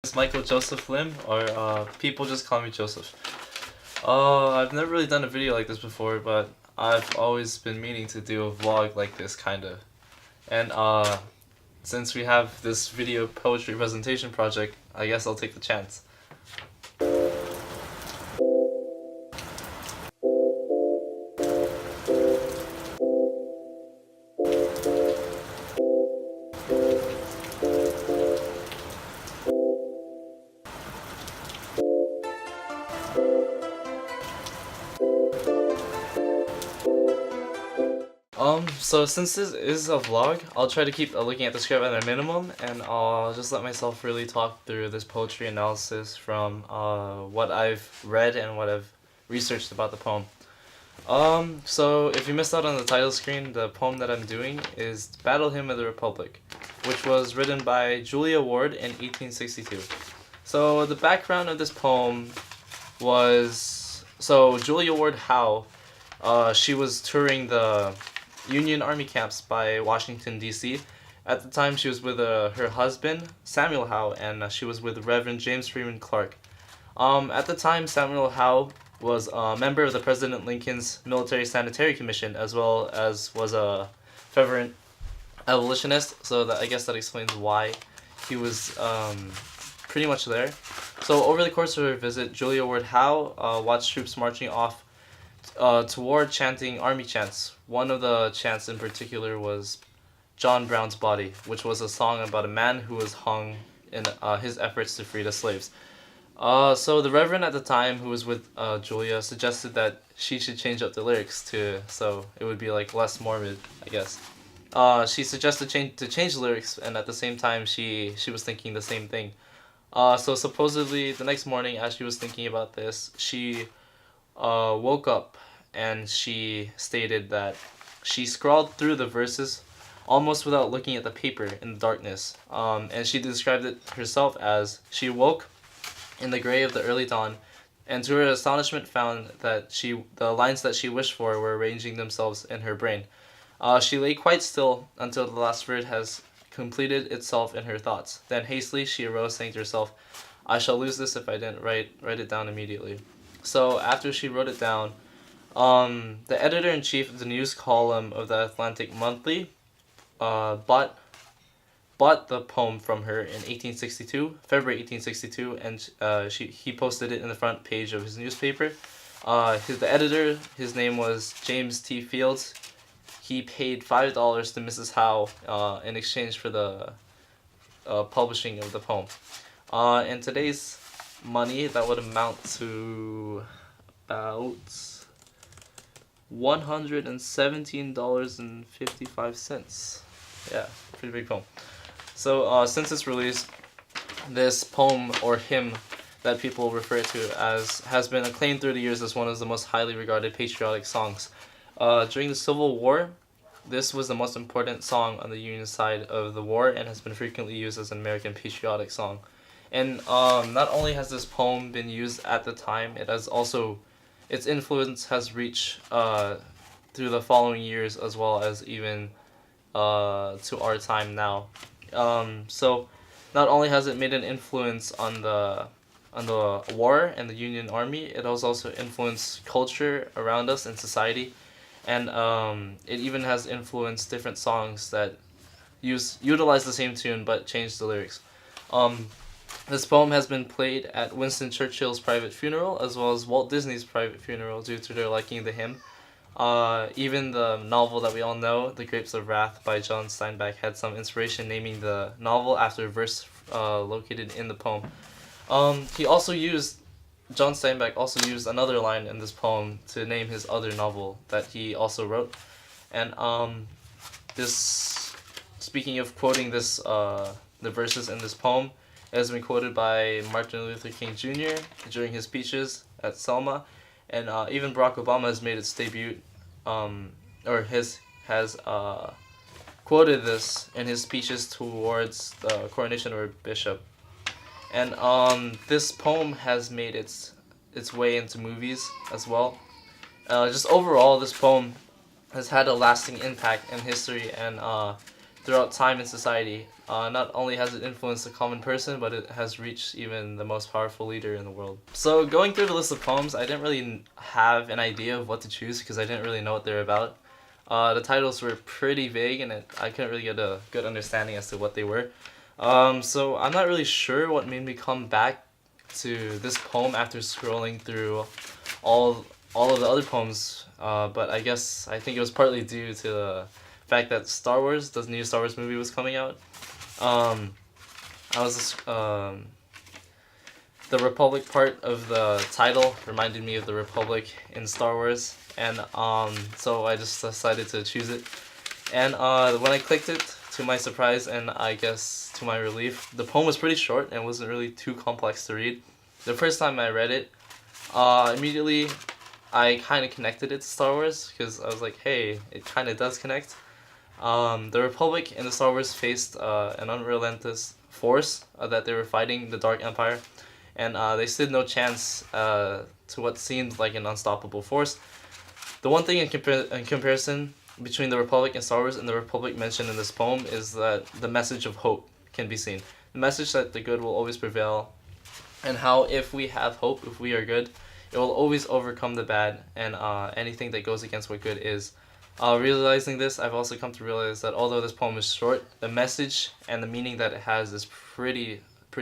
It's Michael Joseph Lim, or people just call me Joseph. I've never really done a video like this before, but I've always been meaning to do a vlog like this, kinda. And since we have this video poetry presentation project, I guess I'll take the chance. So since this is a vlog, I'll try to keep looking at the script at a minimum, and I'll just let myself really talk through this poetry analysis from what I've read and what I've researched about the poem. So if you missed out on the title screen, the poem that I'm doing is Battle Hymn of the Republic, which was written by Julia Ward in 1862. So the background of this poem was, Julia Ward Howe, she was touring the Union Army camps by Washington, D.C. At the time, she was with her husband, Samuel Howe, and she was with Reverend James Freeman Clark. At the time, Samuel Howe was a member of the President Lincoln's Military Sanitary Commission, as well as was a fervent abolitionist, so that I guess that explains why he was pretty much there. So over the course of her visit, Julia Ward Howe watched troops marching off toward chanting army chants. One of the chants in particular was John Brown's Body, which was a song about a man who was hung in his efforts to free the slaves. So the Reverend at the time, who was with Julia, suggested that she should change up the lyrics so it would be like less morbid, I guess. She suggested to change the lyrics, and at the same time she was thinking the same thing. So supposedly the next morning, as she was thinking about this, she woke up and she stated that she scrawled through the verses almost without looking at the paper in the darkness. And she described it herself as she woke in the gray of the early dawn, and to her astonishment found that the lines that she wished for were arranging themselves in her brain. She lay quite still until the last word has completed itself in her thoughts. Then hastily she arose, saying to herself, "I shall lose this if I didn't write it down immediately." So after she wrote it down, the editor-in-chief of the news column of the Atlantic Monthly bought the poem from her in February 1862, and he posted it in the front page of his newspaper. The editor, his name was James T. Fields. He paid $5 to Mrs. Howe in exchange for the publishing of the poem. In today's money, that would amount to about $117.55. Yeah, pretty big poem. So since its release, this poem or hymn that people refer to as has been acclaimed through the years as one of the most highly regarded patriotic songs. During the Civil War, this was the most important song on the Union side of the war and has been frequently used as an American patriotic song. And not only has this poem been used at the time, its influence has reached through the following years, as well as even to our time now. So not only has it made an influence on the war and the Union Army, it has also influenced culture around us in society, and it even has influenced different songs that utilize the same tune but change the lyrics. This poem has been played at Winston Churchill's private funeral, as well as Walt Disney's private funeral, due to their liking the hymn. Even the novel that we all know, The Grapes of Wrath by John Steinbeck, had some inspiration naming the novel after a verse located in the poem. John Steinbeck also used another line in this poem to name his other novel that he also wrote. And speaking of quoting the verses in this poem, it has been quoted by Martin Luther King Jr. during his speeches at Selma, and even Barack Obama has made its debut, has quoted this in his speeches towards the coronation of a bishop. And this poem has made its way into movies as well. Just overall, this poem has had a lasting impact in history and throughout time and society. Not only has it influenced the common person, but it has reached even the most powerful leader in the world. So going through the list of poems, I didn't really have an idea of what to choose because I didn't really know what they're about. The titles were pretty vague, and I couldn't really get a good understanding as to what they were. So I'm not really sure what made me come back to this poem after scrolling through all of the other poems. But I think it was partly due to the fact that Star Wars, the new Star Wars movie, was coming out. Um, I was The Republic part of the title reminded me of the Republic in Star Wars, and so I just decided to choose it. And when I clicked it, to my surprise and I guess to my relief, the poem was pretty short and wasn't really too complex to read. The first time I read it, immediately I kind of connected it to Star Wars because I was like, hey, it kind of does connect. The Republic in the Star Wars faced an unrelenting force that they were fighting, the Dark Empire, and they stood no chance to what seemed like an unstoppable force. The one thing in comparison between the Republic and Star Wars and the Republic mentioned in this poem is that the message of hope can be seen. The message that the good will always prevail, and how if we have hope, if we are good, it will always overcome the bad and anything that goes against what good is. Realizing this, I've also come to realize that although this poem is short, the message and the meaning that it has is pretty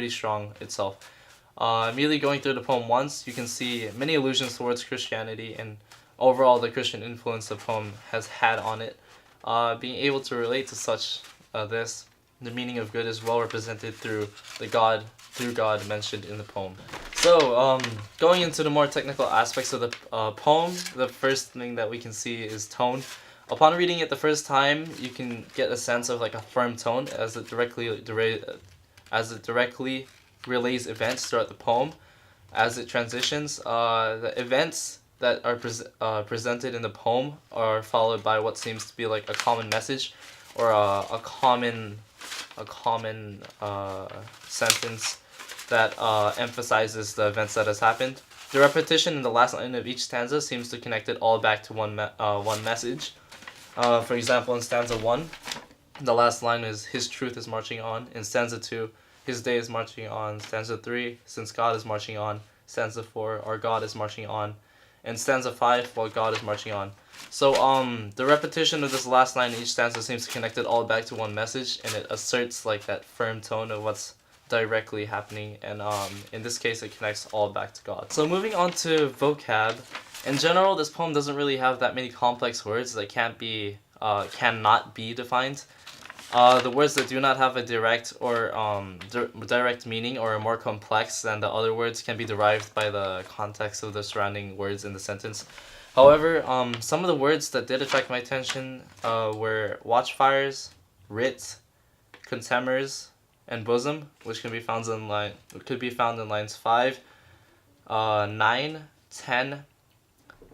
strong itself. Immediately going through the poem once, you can see many allusions towards Christianity and overall the Christian influence the poem has had on it. Being able to relate to such the meaning of good is well represented through God mentioned in the poem. So, going into the more technical aspects of the poem, the first thing that we can see is tone. Upon reading it the first time, you can get a sense of like a firm tone as it directly relays events throughout the poem. As it transitions, the events that are presented in the poem are followed by what seems to be like a common message or a common sentence that emphasizes the events that has happened. The repetition in the last line of each stanza seems to connect it all back to one message. For example, in stanza 1, the last line is "His truth is marching on." In stanza 2, "His day is marching on." Stanza 3, "Since God is marching on." Stanza 4, "Our God is marching on." And stanza 5, "While God is marching on." So the repetition of this last line in each stanza seems to connect it all back to one message, and it asserts like that firm tone of what's directly happening, and in this case it connects all back to God. So moving on to vocab, in general this poem doesn't really have that many complex words that cannot be defined. The words that do not have a direct or direct meaning or are more complex than the other words can be derived by the context of the surrounding words in the sentence. However, some of the words that did attract my attention were watchfires, writ, contemers, and bosom, which could be found in lines 5, 9, 10,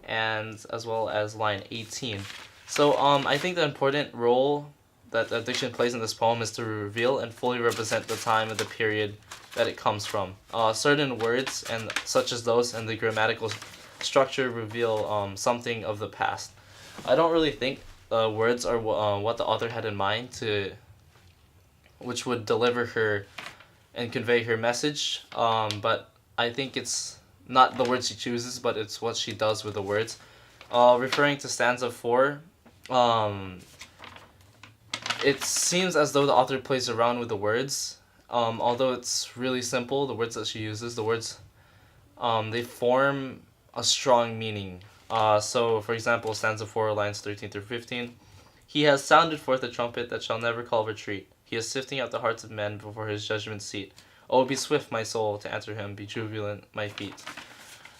and as well as line 18. So I think the important role that the diction plays in this poem is to reveal and fully represent the time of the period that it comes from. Certain words, and such as those and the grammatical structure, reveal something of the past. I don't really think words are what the author had in mind which would deliver her and convey her message, but I think it's not the words she chooses, but it's what she does with the words. Referring to stanza 4, it seems as though the author plays around with the words. Although it's really simple, the words that she uses, they form a strong meaning. So, for example, stanza 4, lines 13 through 15. "He has sounded forth a trumpet that shall never call retreat. He is sifting out the hearts of men before his judgment seat. Oh, be swift, my soul, to answer him. Be jubilant, my feet."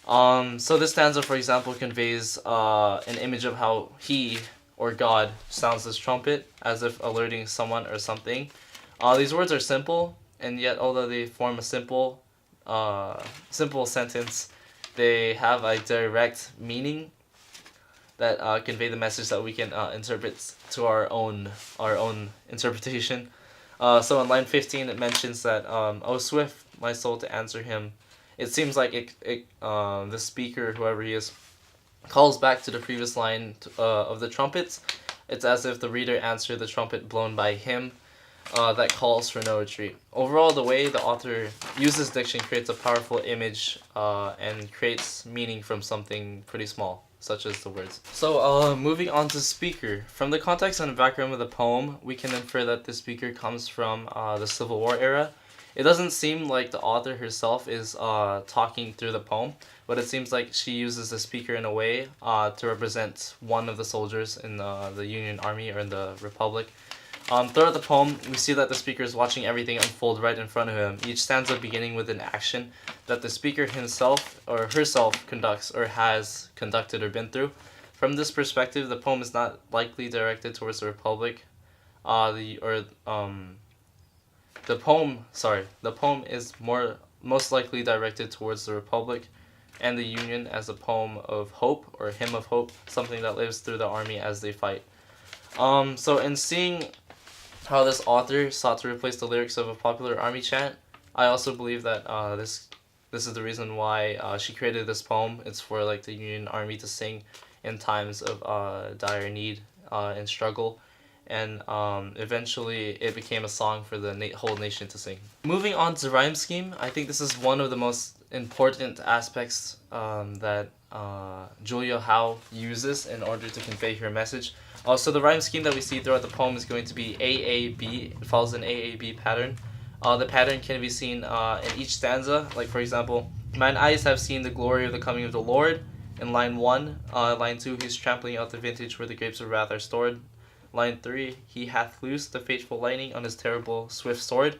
So this stanza, for example, conveys an image of how he, or God, sounds this trumpet, as if alerting someone or something. These words are simple, and yet although they form a simple sentence, they have a direct meaning that convey the message that we can interpret to our own interpretation. So in line 15, it mentions that, "Oh, swift, my soul, to answer him." It seems like the speaker, whoever he is, calls back to the previous line of the trumpets, It's as if the reader answered the trumpet blown by him that calls for no retreat. Overall, the way the author uses diction creates a powerful image and creates meaning from something pretty small, such as the words. So, moving on to speaker. From the context and background of the poem, we can infer that the speaker comes from the Civil War era. It doesn't seem like the author herself is talking through the poem, but it seems like she uses the speaker in a way to represent one of the soldiers in the Union Army or in the Republic. Throughout the poem, we see that the speaker is watching everything unfold right in front of him, each stanza beginning with an action that the speaker himself or herself conducts or has conducted or been through. From this perspective, the poem is not likely directed towards the Republic. The poem is most likely directed towards the Republic and the Union as a poem of hope or hymn of hope, something that lives through the army as they fight. So in seeing how this author sought to replace the lyrics of a popular army chant, I also believe that this is the reason why she created this poem. It's for like the Union Army to sing in times of dire need and struggle, and eventually it became a song for the whole nation to sing. Moving on to rhyme scheme, I think this is one of the most important aspects that Julia Howe uses in order to convey her message. So the rhyme scheme that we see throughout the poem is going to be AAB. It follows an AAB pattern. The pattern can be seen in each stanza. Like for example, mine eyes have seen the glory of the coming of the Lord. In line 1, line 2, he's trampling out the vintage where the grapes of wrath are stored. Line 3, he hath loosed the fateful lightning on his terrible swift sword.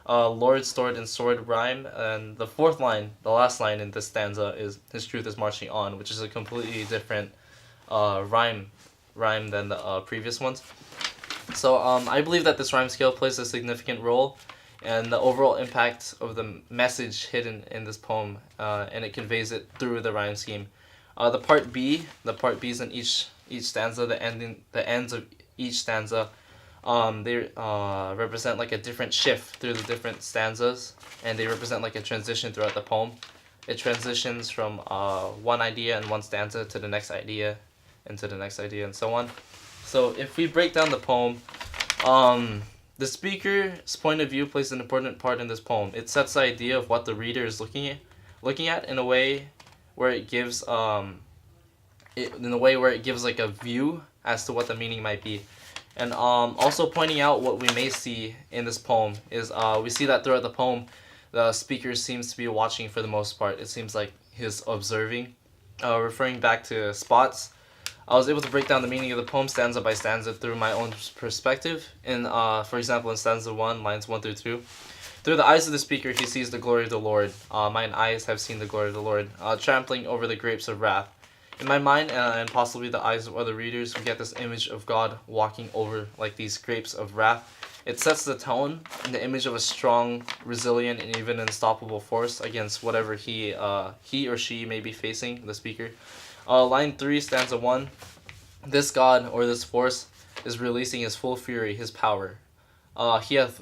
Lord, sword, and sword rhyme. And the fourth line, the last line in this stanza, is his truth is marching on, which is a completely different rhyme than the previous ones. So I believe that this rhyme scale plays a significant role in the overall impact of the message hidden in this poem, and it conveys it through the rhyme scheme. The part B's in each stanza, the ends of each stanza, they represent like a different shift through the different stanzas, and they represent like a transition throughout the poem. It transitions from one idea in one stanza to the next idea, into the next idea, and so on. So if we break down the poem, the speaker's point of view plays an important part in this poem. It sets the idea of what the reader is looking at in a way where it gives like a view as to what the meaning might be. And also pointing out what we may see in this poem is we see that throughout the poem, the speaker seems to be watching for the most part. It seems like he's observing. Referring back to spots, I was able to break down the meaning of the poem stanza by stanza through my own perspective. For example, in stanza 1, lines 1 through 2, through the eyes of the speaker, he sees the glory of the Lord. Mine eyes have seen the glory of the Lord, trampling over the grapes of wrath. In my mind, and possibly the eyes of other readers, we get this image of God walking over like these grapes of wrath. It sets the tone in the image of a strong, resilient, and even unstoppable force against whatever he or she may be facing, the speaker. Line 3, stanza 1, this God or this force is releasing his full fury, his power. He hath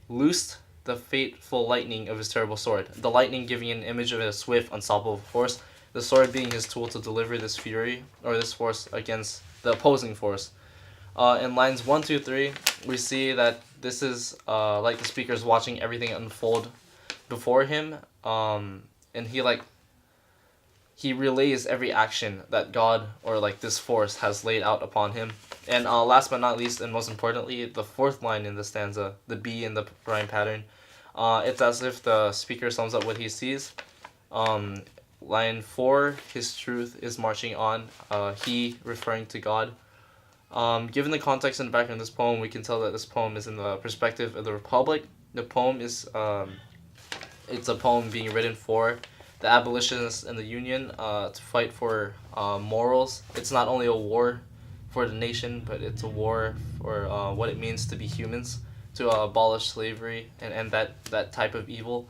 loosed the fateful lightning of his terrible sword. The lightning giving an image of a swift, unstoppable force. The sword being his tool to deliver this fury or this force against the opposing force. In lines 1, 2, 3, we see that this is like the speaker is watching everything unfold before him, and he relays every action that God or like this force has laid out upon him. And last but not least, and most importantly, the fourth line in the stanza, the B in the rhyme pattern, it's as if the speaker sums up what he sees. Line 4, his truth is marching on, he referring to God. Given the context and background of this poem, we can tell that this poem is in the perspective of the Republic. The poem is, it's a poem being written for the abolitionists in the Union to fight for morals. It's not only a war for the nation, but it's a war for what it means to be humans, to abolish slavery and end that type of evil.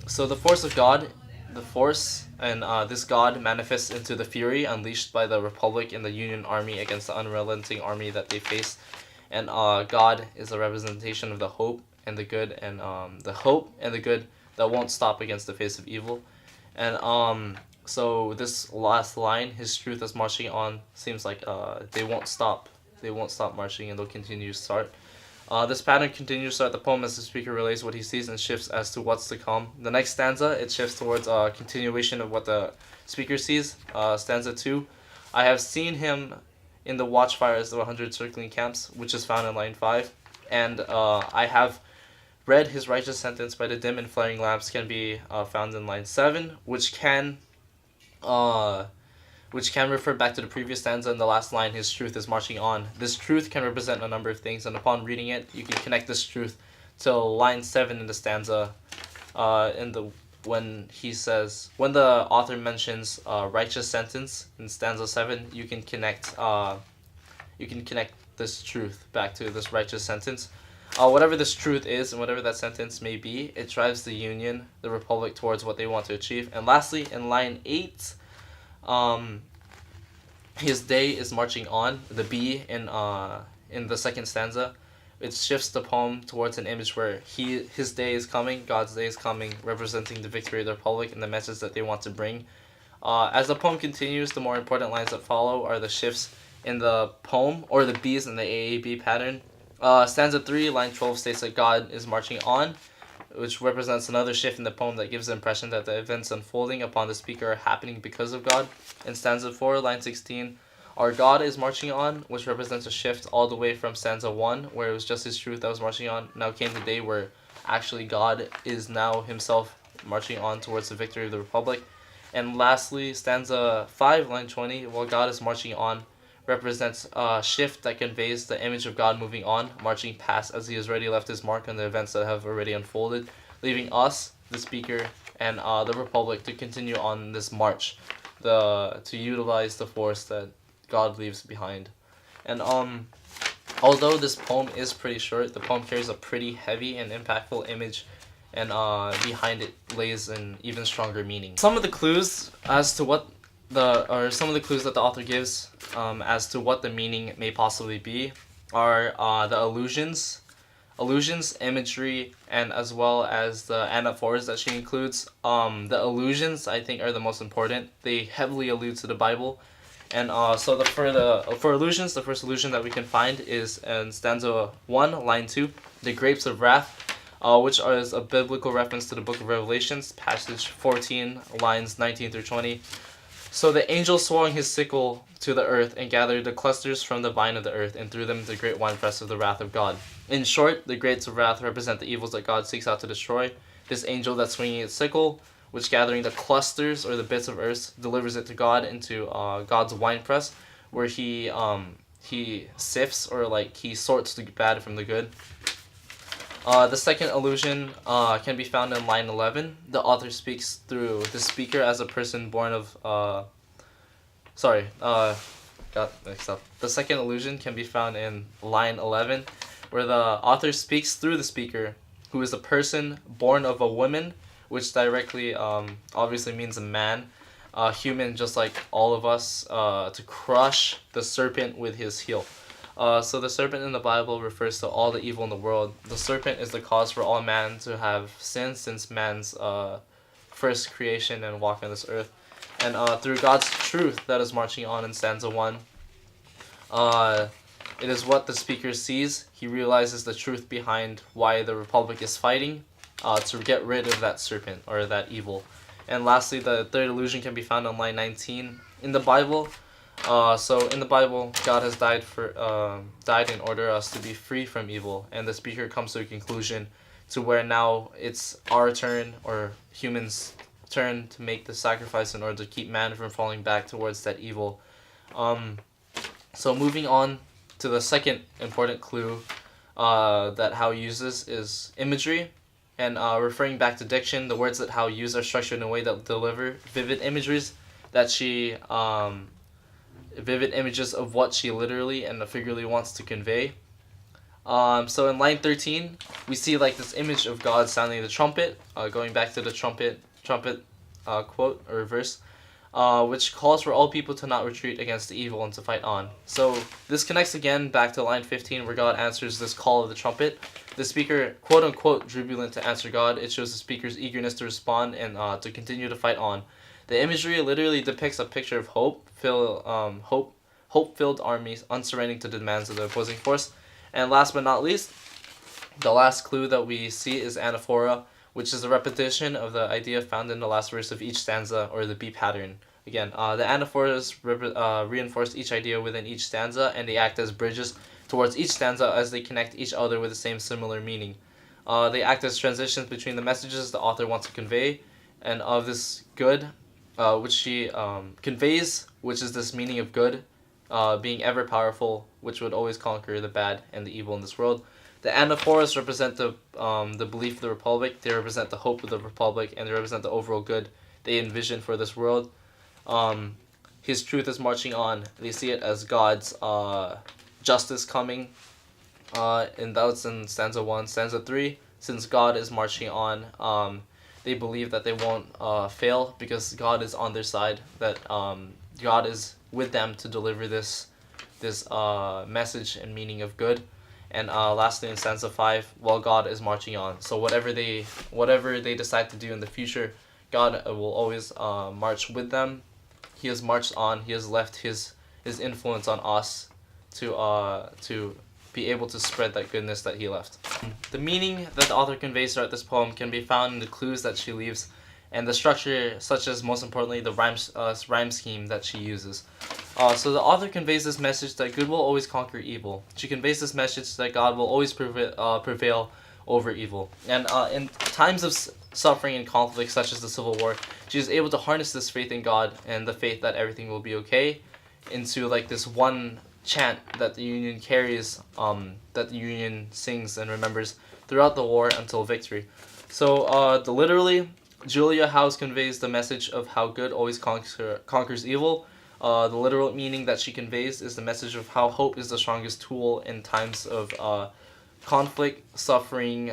So the force of God, this God manifests into the fury unleashed by the Republic and the Union Army against the unrelenting army that they face. And God is a representation of the hope and the good, and the hope and the good that won't stop against the face of evil. And so this last line, his truth is marching on, seems like they won't stop they won't stop marching and they'll continue to start. This pattern continues throughout the poem as the speaker relays what he sees and shifts as to what's to come. The next stanza, it shifts towards a continuation of what the speaker sees. Stanza 2, I have seen him in the watchfires of 100 circling camps, which is found in line 5. And I have read his righteous sentence by the dim and flaring lamps can be found in line 7, which can refer back to the previous stanza. In the last line, his truth is marching on. This truth can represent a number of things, and upon reading it, you can connect this truth to line 7 in the stanza. When the author mentions righteous sentence in stanza 7, you can connect this truth back to this righteous sentence. Whatever this truth is and whatever that sentence may be, it drives the Union, the Republic, towards what they want to achieve. And lastly, in line 8, his day is marching on. The B in the second stanza, it shifts the poem towards an image where his day is coming, God's day is coming, representing the victory of the Republic and the message that they want to bring. As the poem continues, the more important lines that follow are the shifts in the poem, or the B's in the AAB pattern. Stanza 3, line 12 states that God is marching on, which represents another shift in the poem that gives the impression that the events unfolding upon the speaker are happening because of God. In stanza 4, line 16, our God is marching on, which represents a shift all the way from stanza 1, where it was just his truth that was marching on. Now came the day where actually God is now himself marching on towards the victory of the Republic. And lastly, stanza 5, line 20, while God is marching on, represents a shift that conveys the image of God moving on, marching past as he has already left his mark on the events that have already unfolded, leaving us, the speaker, and the Republic to continue on this march, to utilize the force that God leaves behind. And although this poem is pretty short, the poem carries a pretty heavy and impactful image, and behind it lays an even stronger meaning. Some of the clues as to what some of the clues that the author gives as to what the meaning may possibly be are the allusions, imagery, and as well as the anaphors that she includes. The allusions, I think, are the most important. They heavily allude to the Bible. And for allusions, the first allusion that we can find is in stanza 1, line 2, the grapes of wrath, which is a biblical reference to the book of Revelations, passage 14, lines 19 through 20. So the angel swung his sickle to the earth and gathered the clusters from the vine of the earth and threw them into the great winepress of the wrath of God. In short, the grapes of wrath represent the evils that God seeks out to destroy. This angel that's swinging its sickle, which gathering the clusters or the bits of earth, delivers it to God into God's winepress, where he sifts, or he sorts the bad from the good. The second allusion can be found in line 11. The author speaks through the speaker as a person born of... got mixed up. The second allusion can be found in line 11, where the author speaks through the speaker, who is a person born of a woman, which directly obviously means a man, human just like all of us, to crush the serpent with his heel. So the serpent in the Bible refers to all the evil in the world. The serpent is the cause for all man to have sinned since man's first creation and walk on this earth. And through God's truth that is marching on in stanza 1, it is what the speaker sees. He realizes the truth behind why the Republic is fighting, to get rid of that serpent or that evil. And lastly, the third allusion can be found on line 19 in the Bible. So in the Bible, God has died in order us to be free from evil, and the speaker comes to a conclusion to where now it's our turn, or humans' turn, to make the sacrifice in order to keep man from falling back towards that evil. So moving on to the second important clue that Howe uses is imagery. And referring back to diction, the words that Howe use are structured in a way that deliver vivid images vivid images of what she literally and figuratively wants to convey. So in line 13, we see this image of God sounding the trumpet, going back to the trumpet quote or verse, which calls for all people to not retreat against the evil and to fight on. So this connects again back to line 15, where God answers this call of the trumpet. The speaker, quote unquote, jubilant to answer God. It shows the speaker's eagerness to respond and to continue to fight on. The imagery literally depicts a picture of hope hope-filled army, unsurrendering to the demands of the opposing force. And last but not least, the last clue that we see is anaphora, which is a repetition of the idea found in the last verse of each stanza, or the B pattern. Again, the anaphoras reinforce each idea within each stanza, and they act as bridges towards each stanza as they connect each other with the same similar meaning. They act as transitions between the messages the author wants to convey, and of this good, which she conveys, which is this meaning of good, being ever powerful, which would always conquer the bad and the evil in this world. The anaphoras represent the belief of the Republic. They represent the hope of the Republic, and they represent the overall good they envision for this world. His truth is marching on. They see it as God's justice coming. And that's in stanza 1. Stanza 3, since God is marching on, they believe that they won't fail because God is on their side, that God is with them to deliver this message and meaning of good. And lastly, in stanza 5, well, God is marching on. So whatever they decide to do in the future, God will always march with them. He has marched on. He has left his influence on us to be able to spread that goodness that he left. The meaning that the author conveys throughout this poem can be found in the clues that she leaves, and the structure, such as most importantly the rhyme scheme that she uses. So the author conveys this message that good will always conquer evil. She conveys this message that God will always prevail over evil. And in times of suffering and conflict, such as the Civil War, she is able to harness this faith in God and the faith that everything will be okay into like this one chant that the Union carries, that the Union sings and remembers throughout the war until victory. So literally, Julia House conveys the message of how good always conquers evil. The literal meaning that she conveys is the message of how hope is the strongest tool in times of conflict, suffering,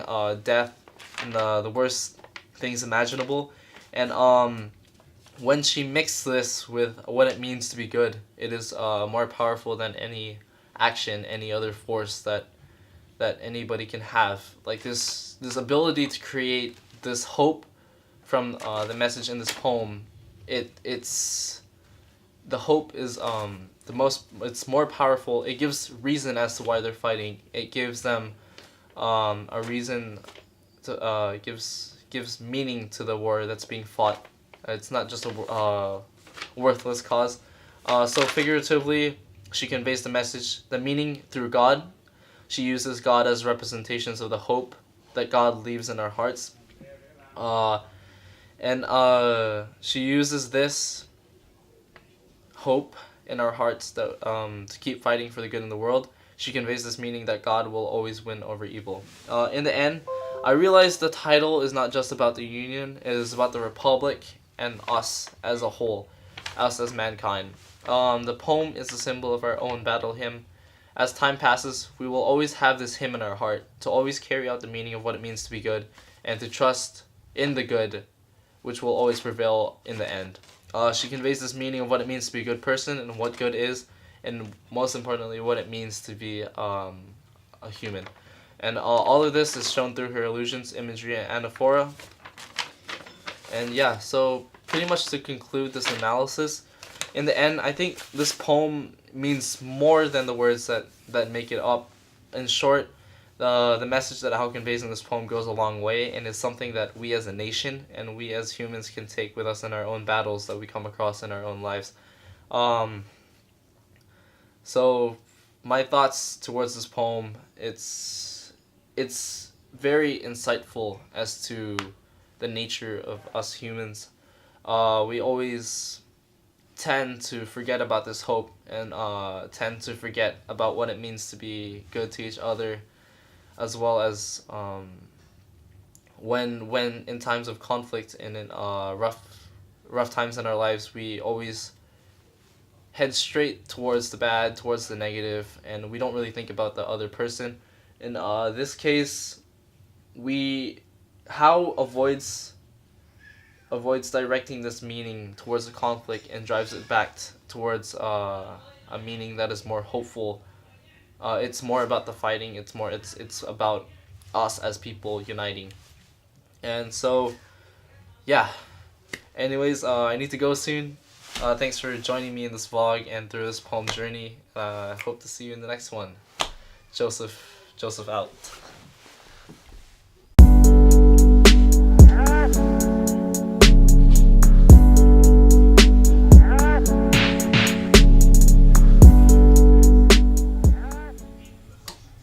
death, and the worst things imaginable. And when she mixes this with what it means to be good, it is more powerful than any action, any other force that anybody can have. Like this ability to create this hope from the message in this poem, it's the hope is it's more powerful. It gives reason as to why they're fighting. It gives them a reason to gives meaning to the war that's being fought. It's not just a worthless cause. So figuratively, she conveys the message, the meaning through God. She uses God as representations of the hope that God leaves in our hearts. And she uses this hope in our hearts that to keep fighting for the good in the world. She conveys this meaning that God will always win over evil. In the end, I realized the title is not just about the Union, it is about the Republic and us as a whole, us as mankind. The poem is a symbol of our own battle hymn. As time passes, we will always have this hymn in our heart, to always carry out the meaning of what it means to be good, and to trust in the good, which will always prevail in the end. She conveys this meaning of what it means to be a good person, and what good is, and most importantly, what it means to be a human. And all of this is shown through her allusions, imagery, and anaphora. And yeah, so pretty much to conclude this analysis, in the end, I think this poem means more than the words that make it up. In short, the message that Hao conveys in this poem goes a long way, and is something that we as a nation and we as humans can take with us in our own battles that we come across in our own lives. So my thoughts towards this poem, it's very insightful as to the nature of us humans. We always tend to forget about this hope, and tend to forget about what it means to be good to each other, as well as when in times of conflict and in rough times in our lives, we always head straight towards the bad, towards the negative, and we don't really think about the other person. In this case, Hao avoids directing this meaning towards the conflict and drives it back towards a meaning that is more hopeful. It's more about the fighting. It's about us as people uniting. And so, yeah. Anyways, I need to go soon. Thanks for joining me in this vlog and through this poem journey. Hope to see you in the next one. Joseph out.